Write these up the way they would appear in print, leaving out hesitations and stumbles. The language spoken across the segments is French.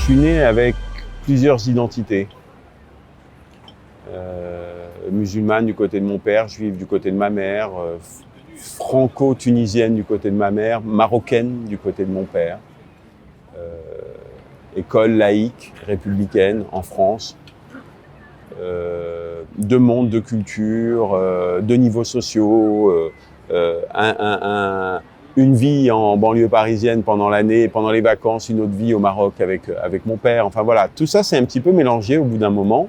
suis né avec plusieurs identités. Musulmane du côté de mon père, juive du côté de ma mère, franco-tunisienne du côté de ma mère, marocaine du côté de mon père. École laïque, républicaine en France. De monde, de culture, de niveaux sociaux, une vie en banlieue parisienne pendant l'année, pendant les vacances, une autre vie au Maroc avec mon père. Enfin voilà, tout ça c'est un petit peu mélangé au bout d'un moment.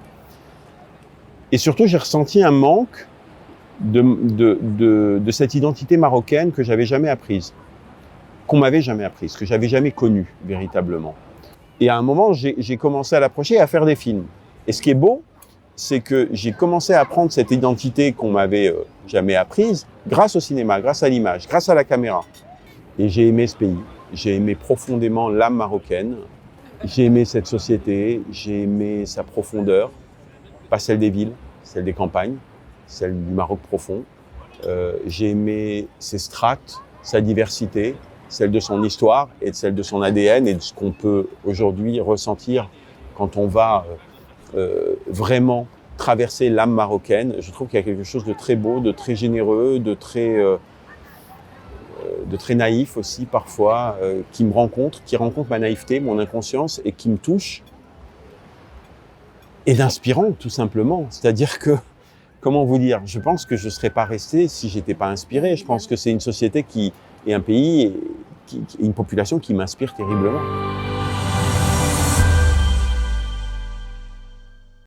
Et surtout, j'ai ressenti un manque de cette identité marocaine que j'avais jamais apprise, qu'on m'avait jamais apprise, que j'avais jamais connue véritablement. Et à un moment, j'ai commencé à l'approcher et à faire des films. Et ce qui est beau, c'est que j'ai commencé à apprendre cette identité qu'on m'avait jamais apprise grâce au cinéma, grâce à l'image, grâce à la caméra. Et j'ai aimé ce pays. J'ai aimé profondément l'âme marocaine. J'ai aimé cette société. J'ai aimé sa profondeur. Pas celle des villes, celle des campagnes, celle du Maroc profond. J'ai aimé ses strates, sa diversité, celle de son histoire et celle de son ADN et de ce qu'on peut aujourd'hui ressentir quand on va vraiment traverser l'âme marocaine. Je trouve qu'il y a quelque chose de très beau, de très généreux, de très naïf aussi parfois, qui me rencontre, qui rencontre ma naïveté, mon inconscience et qui me touche. Et d'inspirant tout simplement. C'est-à-dire que, comment vous dire, je pense que je ne serais pas resté si j'étais pas inspiré. Je pense que c'est une société et un pays, une population qui m'inspire terriblement.